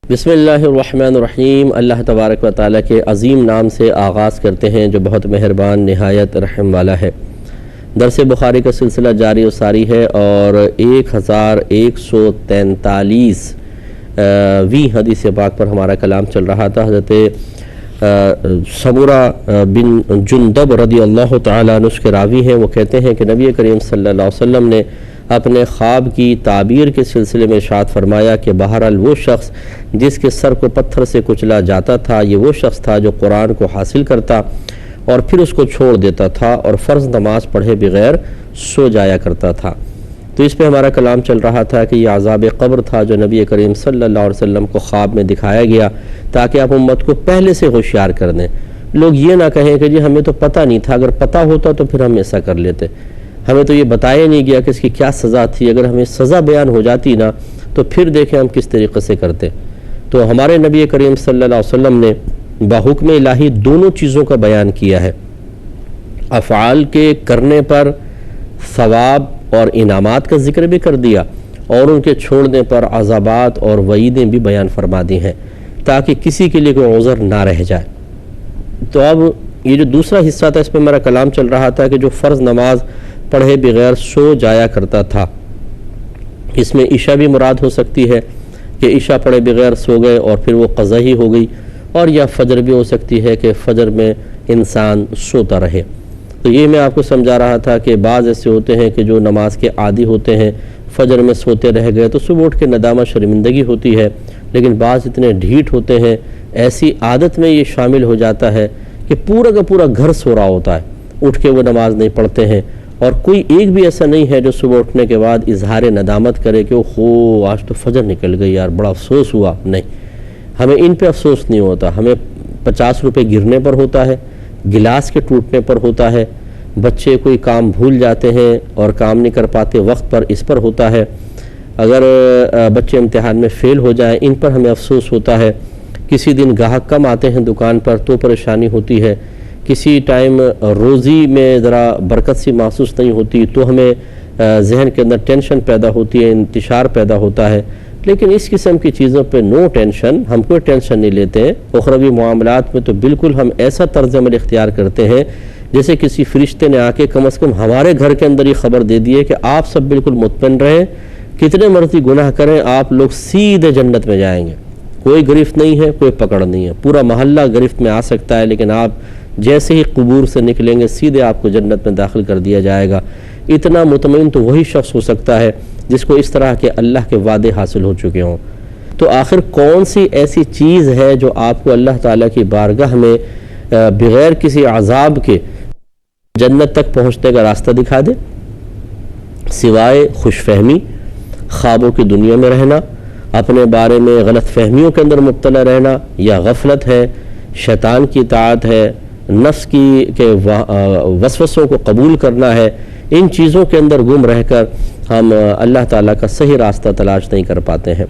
بسم اللہ الرحمن الرحیم۔ اللہ تبارک و تعالیٰ کے عظیم نام سے آغاز کرتے ہیں جو بہت مہربان نہایت رحم والا ہے۔ درس بخاری کا سلسلہ جاری و ساری ہے اور 1143ویں حدیث پاک پر ہمارا کلام چل رہا تھا۔ حضرت سمورہ بن جندب رضی اللہ تعالیٰ عنہ کے راوی ہیں، وہ کہتے ہیں کہ نبی کریم صلی اللہ علیہ وسلم نے اپنے خواب کی تعبیر کے سلسلے میں ارشاد فرمایا کہ بہرحال وہ شخص جس کے سر کو پتھر سے کچلا جاتا تھا، یہ وہ شخص تھا جو قرآن کو حاصل کرتا اور پھر اس کو چھوڑ دیتا تھا اور فرض نماز پڑھے بغیر سو جایا کرتا تھا۔ تو اس پہ ہمارا کلام چل رہا تھا کہ یہ عذاب قبر تھا جو نبی کریم صلی اللہ علیہ وسلم کو خواب میں دکھایا گیا تاکہ آپ امت کو پہلے سے ہوشیار کر دیں۔ لوگ یہ نہ کہیں کہ جی ہمیں تو پتہ نہیں تھا، اگر پتہ ہوتا تو پھر ہم ایسا کر لیتے، ہمیں تو یہ بتایا نہیں گیا کہ اس کی کیا سزا تھی، اگر ہمیں سزا بیان ہو جاتی نا تو پھر دیکھیں ہم کس طریقے سے کرتے۔ تو ہمارے نبی کریم صلی اللہ علیہ وسلم نے بحکم الہی دونوں چیزوں کا بیان کیا ہے، افعال کے کرنے پر ثواب اور انعامات کا ذکر بھی کر دیا اور ان کے چھوڑنے پر عذابات اور وعیدیں بھی بیان فرما دی ہیں تاکہ کسی کے لیے کوئی عذر نہ رہ جائے۔ تو اب یہ جو دوسرا حصہ تھا اس پہ میرا کلام چل رہا تھا کہ جو فرض نماز پڑھے بغیر سو جایا کرتا تھا، اس میں عشاء بھی مراد ہو سکتی ہے کہ عشاء پڑھے بغیر سو گئے اور پھر وہ قضا ہی ہو گئی، اور یا فجر بھی ہو سکتی ہے کہ فجر میں انسان سوتا رہے۔ تو یہ میں آپ کو سمجھا رہا تھا کہ بعض ایسے ہوتے ہیں کہ جو نماز کے عادی ہوتے ہیں، فجر میں سوتے رہ گئے تو صبح اٹھ کے ندامت شرمندگی ہوتی ہے، لیکن بعض اتنے ڈھیٹ ہوتے ہیں، ایسی عادت میں یہ شامل ہو جاتا ہے کہ پورا کا پورا گھر سو رہا ہوتا ہے، اٹھ کے وہ نماز نہیں پڑھتے ہیں، اور کوئی ایک بھی ایسا نہیں ہے جو صبح اٹھنے کے بعد اظہار ندامت کرے کہ آج تو فجر نکل گئی یار، بڑا افسوس ہوا۔ نہیں، ہمیں ان پہ افسوس نہیں ہوتا، ہمیں 50 روپے گرنے پر ہوتا ہے، گلاس کے ٹوٹنے پر ہوتا ہے، بچے کوئی کام بھول جاتے ہیں اور کام نہیں کر پاتے وقت پر، اس پر ہوتا ہے، اگر بچے امتحان میں فیل ہو جائیں ان پر ہمیں افسوس ہوتا ہے، کسی دن گاہک کم آتے ہیں دکان پر تو پریشانی ہوتی ہے، کسی ٹائم روزی میں ذرا برکت سی محسوس نہیں ہوتی تو ہمیں ذہن کے اندر ٹینشن پیدا ہوتی ہے، انتشار پیدا ہوتا ہے۔ لیکن اس قسم کی چیزوں پہ نو ٹینشن، ہم کوئی ٹینشن نہیں لیتے ہیں۔ اخروی معاملات میں تو بالکل ہم ایسا طرز عمل اختیار کرتے ہیں جیسے کسی فرشتے نے آ کے کم از کم ہمارے گھر کے اندر یہ خبر دے دی ہے کہ آپ سب بالکل مطمئن رہیں، کتنے مرضی گناہ کریں آپ لوگ سیدھے جنت میں جائیں گے، کوئی گرفت نہیں ہے، کوئی پکڑ نہیں ہے، پورا محلہ گرفت میں آ سکتا ہے لیکن آپ جیسے ہی قبور سے نکلیں گے سیدھے آپ کو جنت میں داخل کر دیا جائے گا۔ اتنا مطمئن تو وہی شخص ہو سکتا ہے جس کو اس طرح کے اللہ کے وعدے حاصل ہو چکے ہوں۔ تو آخر کون سی ایسی چیز ہے جو آپ کو اللہ تعالیٰ کی بارگاہ میں بغیر کسی عذاب کے جنت تک پہنچنے کا راستہ دکھا دے؟ سوائے خوش فہمی، خوابوں کی دنیا میں رہنا، اپنے بارے میں غلط فہمیوں کے اندر مبتلا رہنا، یا غفلت ہے، شیطان کی اطاعت ہے، نفس کی کے وسوسوں کو قبول کرنا ہے، ان چیزوں کے اندر گم رہ کر ہم اللہ تعالیٰ کا صحیح راستہ تلاش نہیں کر پاتے ہیں۔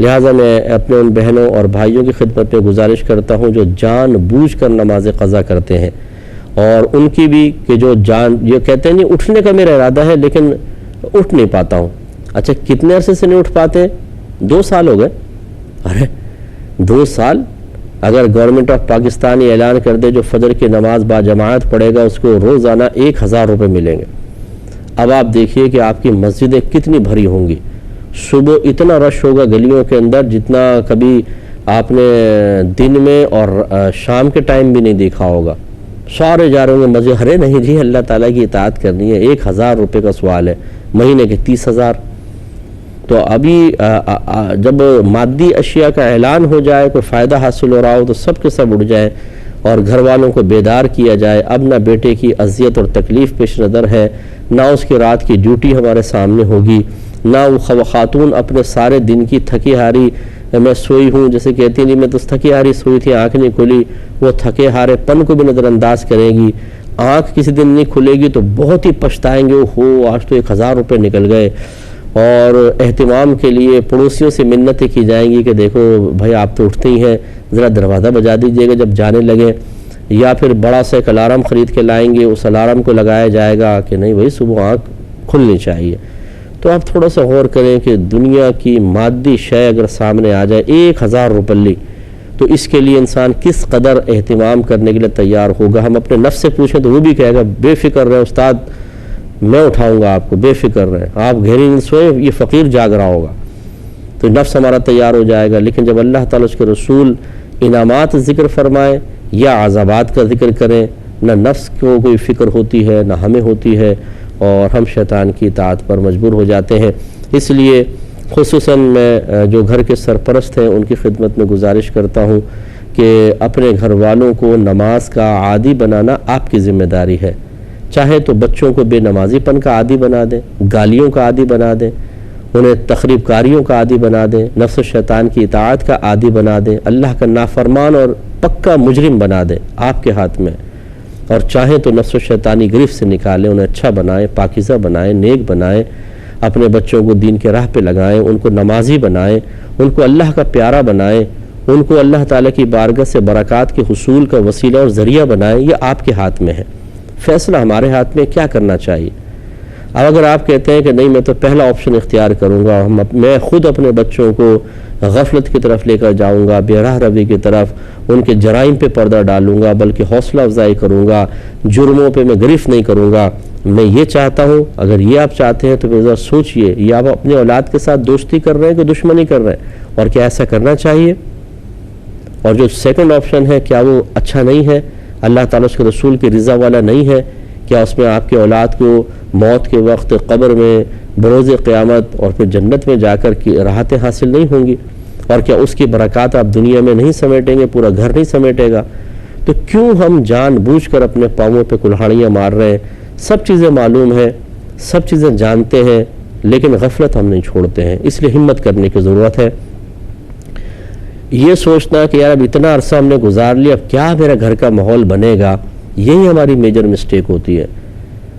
لہٰذا میں اپنے ان بہنوں اور بھائیوں کی خدمت میں گزارش کرتا ہوں جو جان بوجھ کر نماز قضا کرتے ہیں، اور ان کی بھی کہ جو یہ کہتے ہیں نہیں اٹھنے کا میرا ارادہ ہے لیکن اٹھ نہیں پاتا ہوں۔ اچھا کتنے عرصے سے نہیں اٹھ پاتے؟ 2 سال ہو گئے۔ ارے 2 سال! اگر گورنمنٹ آف پاکستان یہ اعلان کر دے جو فجر کی نماز با جماعت پڑھے گا اس کو روزانہ 1000 روپے ملیں گے، اب آپ دیکھیے کہ آپ کی مسجدیں کتنی بھری ہوں گی، صبح اتنا رش ہوگا گلیوں کے اندر جتنا کبھی آپ نے دن میں اور شام کے ٹائم بھی نہیں دیکھا ہوگا، سارے جا رہے ہوں گے مسجد۔ ارے نہیں جی، اللہ تعالیٰ کی اطاعت کرنی ہے، 1000 روپے کا سوال ہے، مہینے کے 30,000۔ تو ابھی جب مادی اشیاء کا اعلان ہو جائے، کوئی فائدہ حاصل ہو رہا ہو تو سب کے سب اٹھ جائیں اور گھر والوں کو بیدار کیا جائے۔ اب نہ بیٹے کی اذیت اور تکلیف پیش نظر ہے، نہ اس کی رات کی ڈیوٹی ہمارے سامنے ہوگی، نہ وہ خاتون اپنے سارے دن کی تھکی ہاری میں سوئی ہوں جیسے کہتی نہیں میں تو تھکی ہاری سوئی تھی، آنکھ نہیں کھلی، وہ تھکے ہارے پن کو بھی نظر انداز کرے گی۔ آنکھ کسی دن نہیں کھلے گی تو بہت ہی پچھتائیں گے، آج تو 1000 روپے نکل گئے۔ اور اہتمام کے لیے پڑوسیوں سے منتیں کی جائیں گی کہ دیکھو بھائی آپ تو اٹھتے ہی ہیں، ذرا دروازہ بجا دیجیے گا جب جانے لگے، یا پھر بڑا سا ایک الارم خرید کے لائیں گے، اس الارم کو لگایا جائے گا کہ نہیں بھائی صبح آنکھ کھلنی چاہیے۔ تو آپ تھوڑا سا غور کریں کہ دنیا کی مادی شے اگر سامنے آ جائے 1000 روپلی، تو اس کے لیے انسان کس قدر اہتمام کرنے کے لیے تیار ہوگا۔ ہم اپنے نفس سے پوچھیں تو وہ بھی کہے گا بے فکر رہے استاد، میں اٹھاؤں گا آپ کو، بے فکر رہے، آپ گہری نیند سوئے، یہ فقیر جاگ رہا ہوگا، تو نفس ہمارا تیار ہو جائے گا۔ لیکن جب اللہ تعالیٰ اس کے رسول انعامات ذکر فرمائے یا عذابات کا ذکر کریں، نہ نفس کو کوئی فکر ہوتی ہے نہ ہمیں ہوتی ہے، اور ہم شیطان کی اطاعت پر مجبور ہو جاتے ہیں۔ اس لیے خصوصاً میں جو گھر کے سرپرست ہیں ان کی خدمت میں گزارش کرتا ہوں کہ اپنے گھر والوں کو نماز کا عادی بنانا آپ کی ذمہ داری ہے۔ چاہے تو بچوں کو بے نمازی پن کا عادی بنا دیں، گالیوں کا عادی بنا دیں، انہیں تخریب کاریوں کا عادی بنا دیں، نفس و شیطان کی اطاعت کا عادی بنا دیں، اللہ کا نافرمان اور پکا مجرم بنا دیں، آپ کے ہاتھ میں۔ اور چاہیں تو نفس و شیطانی گرفت سے نکالیں، انہیں اچھا بنائیں، پاکیزہ بنائیں، نیک بنائیں، اپنے بچوں کو دین کے راہ پہ لگائیں، ان کو نمازی بنائیں، ان کو اللہ کا پیارا بنائیں، ان کو اللہ تعالیٰ کی بارگاہ سے برکات کے حصول کا وسیلہ اور ذریعہ بنائیں۔ یہ آپ کے ہاتھ میں ہے، فیصلہ ہمارے ہاتھ میں کیا کرنا چاہیے۔ اب اگر آپ کہتے ہیں کہ نہیں میں تو پہلا آپشن اختیار کروں گا، میں خود اپنے بچوں کو غفلت کی طرف لے کر جاؤں گا، بے راہ روی کی طرف، ان کے جرائم پہ پردہ ڈالوں گا، بلکہ حوصلہ افزائی کروں گا، جرموں پہ میں گرفت نہیں کروں گا، میں یہ چاہتا ہوں، اگر یہ آپ چاہتے ہیں تو پھر ذرا سوچئے یہ آپ اپنے اولاد کے ساتھ دوستی کر رہے ہیں کہ دشمنی کر رہے ہیں، اور کیا ایسا کرنا چاہیے؟ اور جو سیکنڈ آپشن ہے کیا وہ اچھا نہیں ہے، اللہ تعالیٰ اس کے رسول کی رضا والا نہیں ہے؟ کیا اس میں آپ کے اولاد کو موت کے وقت قبر میں بروز قیامت اور پھر جنت میں جا کر کی راحتیں حاصل نہیں ہوں گی؟ اور کیا اس کی برکات آپ دنیا میں نہیں سمیٹیں گے، پورا گھر نہیں سمیٹے گا؟ تو کیوں ہم جان بوجھ کر اپنے پاؤں پہ کلہاڑیاں مار رہے ہیں؟ سب چیزیں معلوم ہیں، سب چیزیں جانتے ہیں، لیکن غفلت ہم نہیں چھوڑتے ہیں۔ اس لیے ہمت کرنے کی ضرورت ہے۔ یہ سوچنا کہ یار اب اتنا عرصہ ہم نے گزار لیا، اب کیا میرا گھر کا ماحول بنے گا، یہی ہماری میجر مسٹیک ہوتی ہے۔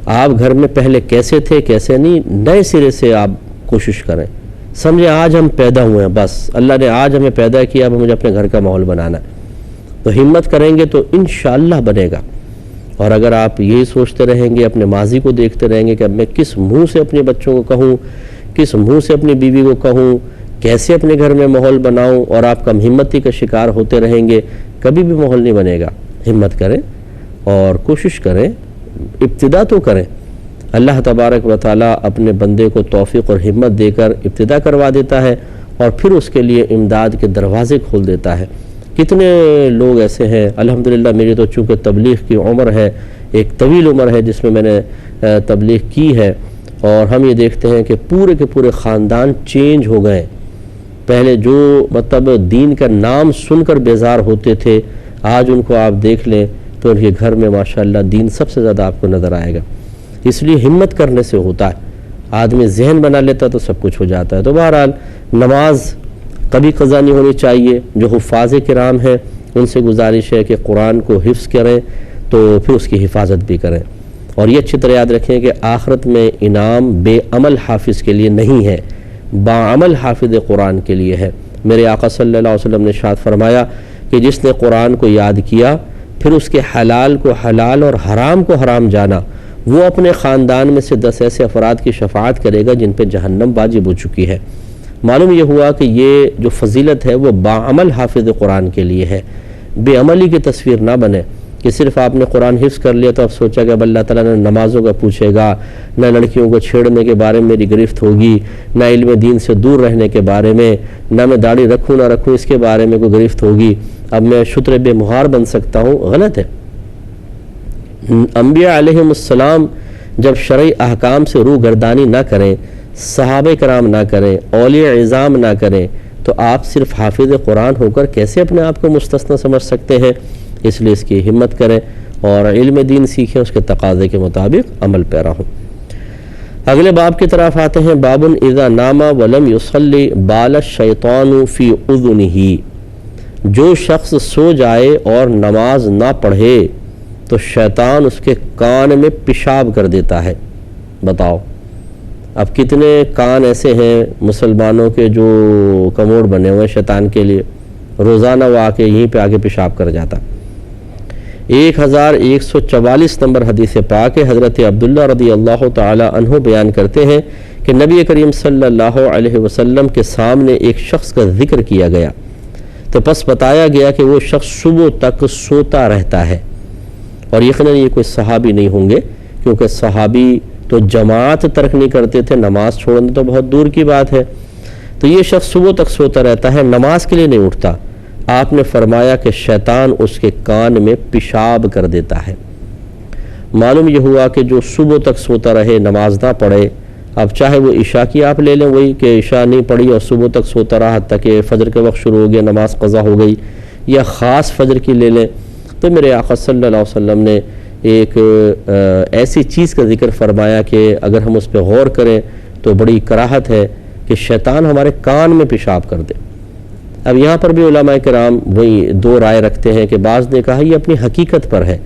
آپ گھر میں پہلے کیسے تھے کیسے نہیں، نئے سرے سے آپ کوشش کریں۔ سمجھیں آج ہم پیدا ہوئے ہیں، بس اللہ نے آج ہمیں پیدا کیا، اب مجھے اپنے گھر کا ماحول بنانا ہے، تو ہمت کریں گے تو انشاءاللہ بنے گا۔ اور اگر آپ یہی سوچتے رہیں گے، اپنے ماضی کو دیکھتے رہیں گے کہ اب میں کس منہ سے اپنے بچوں کو کہوں، کس منہ سے اپنی بیوی کو کہوں، کیسے اپنے گھر میں ماحول بناؤں، اور آپ کم ہمتی کا شکار ہوتے رہیں گے، کبھی بھی ماحول نہیں بنے گا۔ ہمت کریں اور کوشش کریں، ابتدا تو کریں۔ اللہ تبارک و تعالیٰ اپنے بندے کو توفیق اور ہمت دے کر ابتدا کروا دیتا ہے، اور پھر اس کے لیے امداد کے دروازے کھول دیتا ہے۔ کتنے لوگ ایسے ہیں، الحمدللہ میری تو چونکہ تبلیغ کی عمر ہے، ایک طویل عمر ہے جس میں میں نے تبلیغ کی ہے، اور ہم یہ دیکھتے ہیں کہ پورے کے پورے خاندان چینج ہو گئے۔ پہلے جو مطلب دین کا نام سن کر بیزار ہوتے تھے، آج ان کو آپ دیکھ لیں تو ان کے گھر میں ماشاءاللہ دین سب سے زیادہ آپ کو نظر آئے گا۔ اس لیے ہمت کرنے سے ہوتا ہے، آدمی ذہن بنا لیتا تو سب کچھ ہو جاتا ہے۔ تو بہرحال نماز کبھی قضا نہیں ہونی چاہیے۔ جو حفاظ کرام ہیں ان سے گزارش ہے کہ قرآن کو حفظ کریں تو پھر اس کی حفاظت بھی کریں، اور یہ اچھی طرح یاد رکھیں کہ آخرت میں انعام بے عمل حافظ کے لیے نہیں ہے، باعمل حافظ قرآن کے لیے ہے۔ میرے آقا صلی اللہ علیہ وسلم نے ارشاد فرمایا کہ جس نے قرآن کو یاد کیا پھر اس کے حلال کو حلال اور حرام کو حرام جانا، وہ اپنے خاندان میں سے 10 ایسے افراد کی شفاعت کرے گا جن پہ جہنم واجب ہو چکی ہے۔ معلوم یہ ہوا کہ یہ جو فضیلت ہے وہ باعمل حافظ قرآن کے لیے ہے۔ بے عملی کی تصویر نہ بنے کہ صرف آپ نے قرآن حفظ کر لیا تو اب سوچا کہ اب اللہ تعالیٰ نے نمازوں کا پوچھے گا، نہ لڑکیوں کو چھیڑنے کے بارے میں میری گرفت ہوگی، نہ علم دین سے دور رہنے کے بارے میں، نہ میں داڑھی رکھوں نہ رکھوں اس کے بارے میں کوئی گرفت ہوگی، اب میں شتر بے مہار بن سکتا ہوں۔ غلط ہے۔ انبیاء علیہم السلام جب شرعی احکام سے روح گردانی نہ کریں، صحابہ کرام نہ کریں، اولیاء عظام نہ کریں، تو آپ صرف حافظ قرآن ہو کر کیسے اپنے آپ کو مستثنی سمجھ سکتے ہیں؟ اس لیے اس کی ہمت کریں اور علم دین سیکھیں، اس کے تقاضے کے مطابق عمل پیرا ہوں۔ اگلے باب کی طرف آتے ہیں۔ باب اذا نام ولم یصلی بال الشیطان فی اذنہ، جو شخص سو جائے اور نماز نہ پڑھے تو شیطان اس کے کان میں پیشاب کر دیتا ہے۔ بتاؤ اب کتنے کان ایسے ہیں مسلمانوں کے جو کموڑ بنے ہوئے شیطان کے لیے، روزانہ وہ آ کے یہیں پہ آگے پیشاب کر جاتا۔ 1144 نمبر حدیث پاک ہے، حضرت عبداللہ رضی اللہ تعالی عنہ بیان کرتے ہیں کہ کہ نبی کریم صلی اللہ علیہ وسلم کے سامنے ایک شخص کا ذکر کیا گیا تو پس بتایا گیا کہ وہ شخص صبح تک سوتا رہتا ہے، اور یقیناً یہ کوئی صحابی نہیں ہوں گے، کیونکہ صحابی تو جماعت ترک نہیں کرتے تھے، نماز چھوڑنا تو بہت دور کی بات ہے۔ تو یہ شخص صبح تک سوتا رہتا ہے، نماز کے لیے نہیں اٹھتا۔ آپ نے فرمایا کہ شیطان اس کے کان میں پیشاب کر دیتا ہے۔ معلوم یہ ہوا کہ جو صبح تک سوتا رہے، نماز نہ پڑھے، اب چاہے وہ عشاء کی آپ لے لیں، وہی کہ عشاء نہیں پڑھی اور صبح تک سوتا رہا حتیٰ کہ فجر کے وقت شروع ہو گیا، نماز قضا ہو گئی، یا خاص فجر کی لے لیں، تو میرے آقا صلی اللہ علیہ وسلم نے ایک ایسی چیز کا ذکر فرمایا کہ اگر ہم اس پہ غور کریں تو بڑی کراہت ہے کہ شیطان ہمارے کان میں پیشاب کر دے۔ اب یہاں پر بھی علماء کرام وہی دو رائے رکھتے ہیں کہ بعض نے کہا یہ اپنی حقیقت پر ہے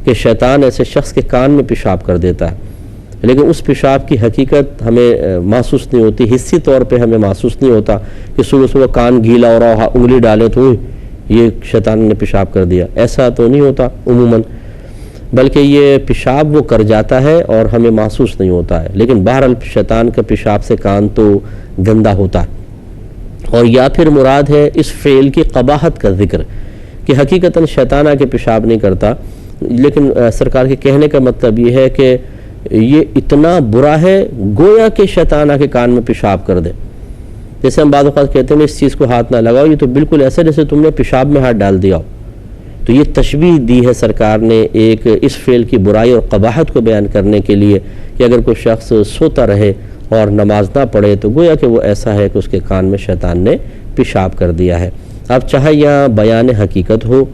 کہ شیطان ایسے شخص کے کان میں پیشاب کر دیتا ہے، لیکن اس پیشاب کی حقیقت ہمیں محسوس نہیں ہوتی، حسی طور پہ ہمیں محسوس نہیں ہوتا کہ صبح صبح کان گیلا ہو رہا، انگلی ڈالے تو یہ شیطان نے پیشاب کر دیا، ایسا تو نہیں ہوتا عموماً، بلکہ یہ پیشاب وہ کر جاتا ہے اور ہمیں محسوس نہیں ہوتا ہے، لیکن بہرحال شیطان کا پیشاب سے کان تو گندا ہوتا ہے۔ اور یا پھر مراد ہے اس فعل کی قباحت کا ذکر کہ حقیقتاً شیطان آ کے پیشاب نہیں کرتا، لیکن سرکار کے کہنے کا مطلب یہ ہے کہ یہ اتنا برا ہے گویا کہ شیطان آ کے کان میں پیشاب کر دے۔ جیسے ہم بعض اوقات کہتے ہیں اس چیز کو ہاتھ نہ لگاؤ، یہ تو بالکل ایسا جیسے تم نے پیشاب میں ہاتھ ڈال دیا ہو۔ تو یہ تشبیہ دی ہے سرکار نے ایک اس فعل کی برائی اور قباحت کو بیان کرنے کے لیے کہ اگر کوئی شخص سوتا رہے اور نماز نہ پڑھے تو گویا کہ وہ ایسا ہے کہ اس کے کان میں شیطان نے پیشاب کر دیا ہے۔ اب چاہے یہاں بیان حقیقت ہو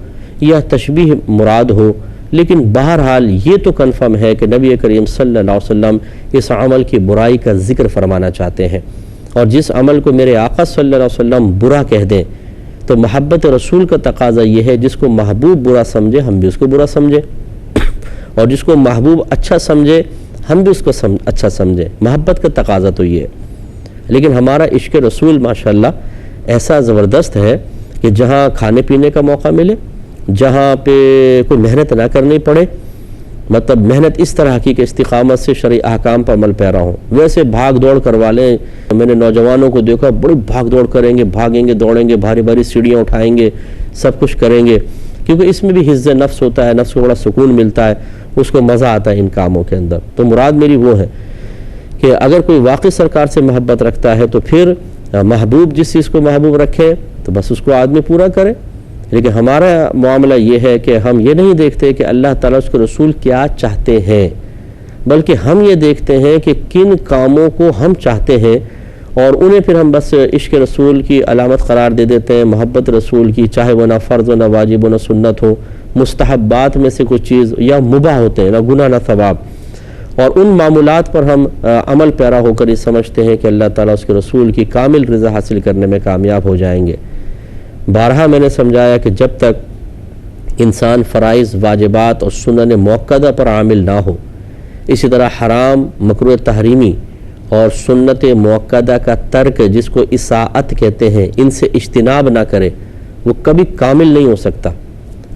یا تشبیہ مراد ہو، لیکن بہرحال یہ تو کنفرم ہے کہ نبی کریم صلی اللہ علیہ وسلم اس عمل کی برائی کا ذکر فرمانا چاہتے ہیں، اور جس عمل کو میرے آقا صلی اللہ علیہ وسلم برا کہہ دیں تو محبت رسول کا تقاضا یہ ہے جس کو محبوب برا سمجھے ہم بھی اس کو برا سمجھے، اور جس کو محبوب اچھا سمجھے ہم بھی اس کو اچھا سمجھے۔ محبت کا تقاضا تو یہ ہے، لیکن ہمارا عشق رسول ماشاءاللہ ایسا زبردست ہے کہ جہاں کھانے پینے کا موقع ملے، جہاں پہ کوئی محنت نہ کرنی پڑے، مطلب محنت اس طرح کی کہ استقامت سے شرعی احکام پر عمل پیرا ہوں، ویسے بھاگ دوڑ کروا لیں۔ میں نے نوجوانوں کو دیکھا بڑی بھاگ دوڑ کریں گے، بھاگیں گے، دوڑیں گے، بھاری بھاری سیڑھیاں اٹھائیں گے، سب کچھ کریں گے، کیونکہ اس میں بھی حفظ نفس ہوتا ہے، نفس کو بڑا سکون ملتا ہے، اس کو مزہ آتا ہے ان کاموں کے اندر۔ تو مراد میری وہ ہے کہ اگر کوئی واقعی سرکار سے محبت رکھتا ہے تو پھر محبوب جس چیز کو محبوب رکھے تو بس اس کو آدمی پورا کرے، لیکن ہمارا معاملہ یہ ہے کہ ہم یہ نہیں دیکھتے کہ اللہ تعالیٰ اس کے رسول کیا چاہتے ہیں، بلکہ ہم یہ دیکھتے ہیں کہ کن کاموں کو ہم چاہتے ہیں اور انہیں پھر ہم بس عشق رسول کی علامت قرار دے دیتے ہیں، محبت رسول کی، چاہے وہ نہ فرض ہو، نہ واجب ہو، نہ سنت ہو، مستحبات میں سے کچھ چیز یا مباح ہوتے ہیں، نہ گناہ نہ ثواب، اور ان معمولات پر ہم عمل پیرا ہو کر یہ سمجھتے ہیں کہ اللہ تعالیٰ اس کے رسول کی کامل رضا حاصل کرنے میں کامیاب ہو جائیں گے۔ بارہا میں نے سمجھایا کہ جب تک انسان فرائض، واجبات اور سنن موقدہ پر عامل نہ ہو، اسی طرح حرام، مکروہ تحریمی اور سنت موقدہ کا ترک جس کو اصاعت کہتے ہیں، ان سے اجتناب نہ کرے، وہ کبھی کامل نہیں ہو سکتا،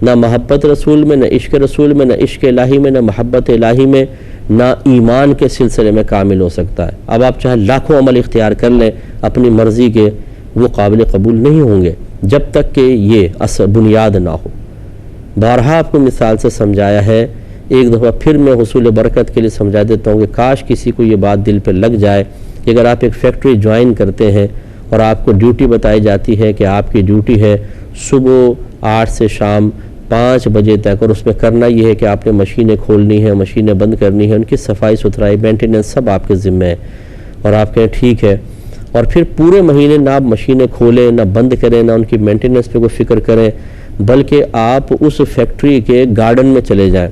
نہ محبت رسول میں، نہ عشق رسول میں، نہ عشق الہی میں، نہ محبت الہی میں، نہ ایمان کے سلسلے میں کامل ہو سکتا ہے۔ اب آپ چاہے لاکھوں عمل اختیار کر لیں اپنی مرضی کے، وہ قابل قبول نہیں ہوں گے جب تک کہ یہ اصل بنیاد نہ ہو۔ بارہا آپ کو مثال سے سمجھایا ہے، ایک دفعہ پھر میں حصول برکت کے لیے سمجھا دیتا ہوں کہ کاش کسی کو یہ بات دل پہ لگ جائے کہ اگر آپ ایک فیکٹری جوائن کرتے ہیں اور آپ کو ڈیوٹی بتائی جاتی ہے کہ آپ کی ڈیوٹی ہے صبح 8 سے شام 5 بجے تک، اور اس میں کرنا یہ ہے کہ آپ نے مشینیں کھولنی ہیں، مشینیں بند کرنی ہیں، ان کی صفائی ستھرائی، مینٹیننس سب آپ کے ذمہ ہے، اور آپ کہیں ٹھیک ہے، اور پھر پورے مہینے نہ آپ مشینیں کھولیں، نہ بند کریں، نہ ان کی مینٹیننس پہ کوئی فکر کریں، بلکہ آپ اس فیکٹری کے گارڈن میں چلے جائیں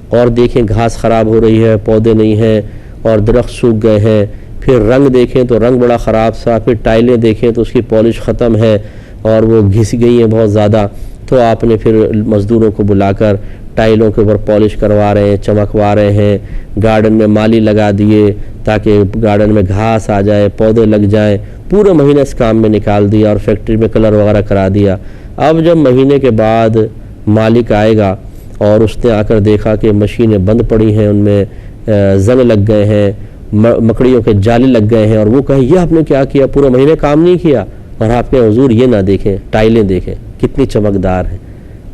اور دیکھیں گھاس خراب ہو رہی ہے، پودے نہیں ہیں اور درخت سوکھ گئے ہیں، پھر رنگ دیکھیں تو رنگ بڑا خراب سا، پھر ٹائلیں دیکھیں تو اس کی پالش ختم ہے اور وہ گھس گئی ہیں بہت زیادہ، تو آپ نے پھر مزدوروں کو بلا کر ٹائلوں کے اوپر پالش کروا رہے ہیں، چمکوا رہے ہیں، گارڈن میں مالی لگا دیے تاکہ گارڈن میں گھاس آ جائے، پودے لگ جائیں، پورے مہینہ اس کام میں نکال دیا اور فیکٹری میں کلر وغیرہ کرا دیا۔ اب جب مہینے کے بعد مالک آئے گا اور اس نے آ کر دیکھا کہ مشینیں بند پڑی ہیں، ان میں زنگ لگ گئے ہیں مکڑیوں کے جالے لگ گئے ہیں اور وہ کہیں یہ آپ نے کیا کیا، پورا مہینے کام نہیں کیا، اور آپ کے حضور یہ نہ دیکھیں، ٹائلیں دیکھیں کتنی چمکدار ہیں،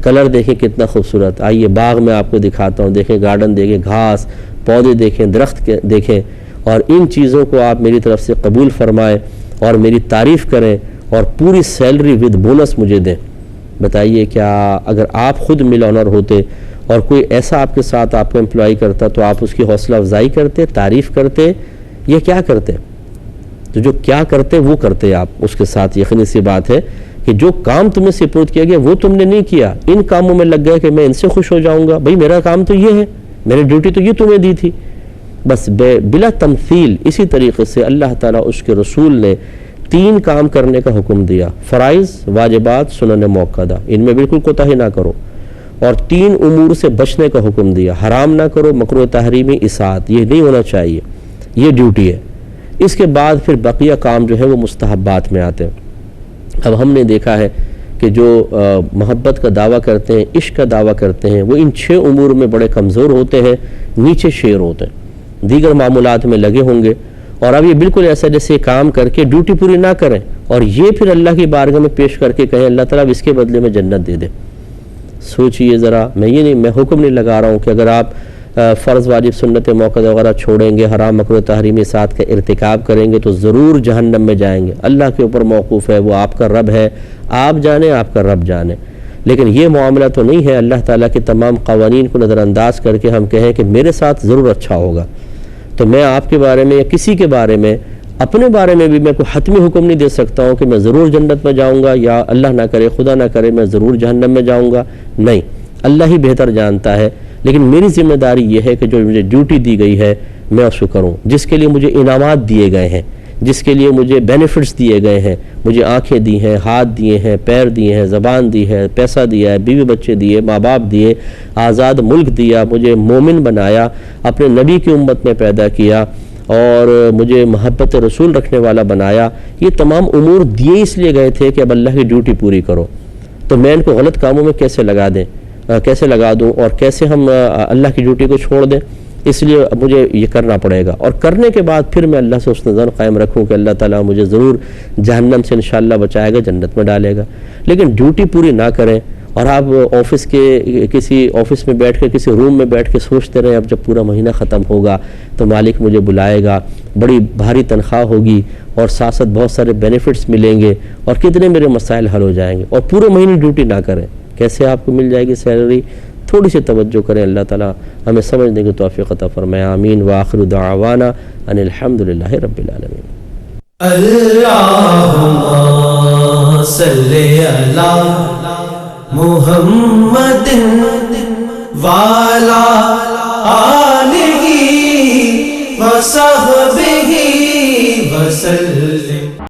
کلر دیکھیں کتنا خوبصورت، آئیے باغ میں آپ کو دکھاتا ہوں، دیکھیں گارڈن دیکھیں، گھاس پودے دیکھیں، درخت دیکھیں، اور ان چیزوں کو آپ میری طرف سے قبول فرمائیں اور میری تعریف کریں اور پوری سیلری ود بونس مجھے دیں۔ بتائیے کیا اگر آپ خود مل آنر ہوتے اور کوئی ایسا آپ کے ساتھ آپ کا امپلائی کرتا تو آپ اس کی حوصلہ افزائی کرتے، تعریف کرتے، یہ کیا کرتے؟ تو جو کیا کرتے وہ کرتے آپ اس کے ساتھ۔ یقینی سی بات ہے کہ جو کام تمہیں سپرد کیا گیا وہ تم نے نہیں کیا، ان کاموں میں لگ گئے کہ میں ان سے خوش ہو جاؤں گا، بھئی میرا کام تو یہ ہے، میں نے ڈیوٹی تو یہ تمہیں دی تھی، بس بلا تمثیل۔ اسی طریقے سے اللہ تعالیٰ اس کے رسول نے 3 کام کرنے کا حکم دیا، فرائض، واجبات، سنن موقدہ، ان میں بالکل کوتاہی نہ کرو، اور 3 امور سے بچنے کا حکم دیا، حرام نہ کرو، مکروہ تحریمی، اطاعت، یہ نہیں ہونا چاہیے، یہ ڈیوٹی ہے۔ اس کے بعد پھر بقیہ کام جو ہے وہ مستحبات میں آتے ہیں۔ اب ہم نے دیکھا ہے کہ جو محبت کا دعویٰ کرتے ہیں، عشق کا دعویٰ کرتے ہیں، وہ ان 6 امور میں بڑے کمزور ہوتے ہیں، نیچے شیر ہوتے ہیں، دیگر معمولات میں لگے ہوں گے، اور اب یہ بالکل ایسا جیسے کام کر کے ڈیوٹی پوری نہ کریں اور یہ پھر اللہ کی بارگاہ میں پیش کر کے کہیں اللہ تعالیٰ اب اس کے بدلے میں جنت دے دے۔ سوچئے ذرا، میں حکم نہیں لگا رہا ہوں کہ اگر آپ فرض، واجب، سنت موقدہ وغیرہ چھوڑیں گے، حرام، مکروہ تحریمی ساتھ کا ارتکاب کریں گے تو ضرور جہنم میں جائیں گے۔ اللہ کے اوپر موقوف ہے، وہ آپ کا رب ہے، آپ جانیں، آپ کا رب جانے۔ لیکن یہ معاملہ تو نہیں ہے اللہ تعالیٰ کے تمام قوانین کو نظر انداز کر کے ہم کہیں کہ میرے ساتھ ضرور اچھا ہوگا، تو میں آپ کے بارے میں یا کسی کے بارے میں، اپنے بارے میں بھی میں کوئی حتمی حکم نہیں دے سکتا ہوں کہ میں ضرور جنت میں جاؤں گا یا اللہ نہ کرے، خدا نہ کرے میں ضرور جہنم میں جاؤں گا، نہیں، اللہ ہی بہتر جانتا ہے۔ لیکن میری ذمہ داری یہ ہے کہ جو مجھے ڈیوٹی دی گئی ہے میں اس کو کروں، جس کے لیے مجھے انعامات دیے گئے ہیں، جس کے لیے مجھے بینیفٹس دیے گئے ہیں، مجھے آنکھیں دی ہیں، ہاتھ دیے ہیں، پیر دیے ہیں، زبان دی ہے، پیسہ دیا ہے، بیوی بچے دیے، ماں باپ دیے، آزاد ملک دیا، مجھے مومن بنایا، اپنے نبی کی امت میں پیدا کیا، اور مجھے محبت رسول رکھنے والا بنایا۔ یہ تمام امور دیے اس لیے گئے تھے کہ اب اللہ کی ڈیوٹی پوری کرو، تو میں ان کو غلط کاموں میں کیسے لگا دوں اور کیسے ہم اللہ کی ڈیوٹی کو چھوڑ دیں؟ اس لیے مجھے یہ کرنا پڑے گا، اور کرنے کے بعد پھر میں اللہ سے اس نظر قائم رکھوں کہ اللہ تعالیٰ مجھے ضرور جہنم سے انشاءاللہ بچائے گا، جنت میں ڈالے گا۔ لیکن ڈیوٹی پوری نہ کریں اور آپ کسی آفس میں بیٹھ کے، کسی روم میں بیٹھ کے سوچتے رہیں اب جب پورا مہینہ ختم ہوگا تو مالک مجھے بلائے گا، بڑی بھاری تنخواہ ہوگی اور ساتھ ساتھ بہت سارے بینیفٹس ملیں گے اور کتنے میرے مسائل حل ہو جائیں گے، اور پورے مہینے ڈیوٹی نہ کریں، کیسے آپ کو مل جائے گی سیلری؟ تھوڑی سی توجہ کریں، اللہ تعالیٰ ہمیں سمجھنے کی توفیق عطا فرمائے، آمین۔ وآخر دعوانا ان الحمدللہ رب العالمین۔ اللہم صلی علی محمد وعلی آلہ وصحبہ وسلم۔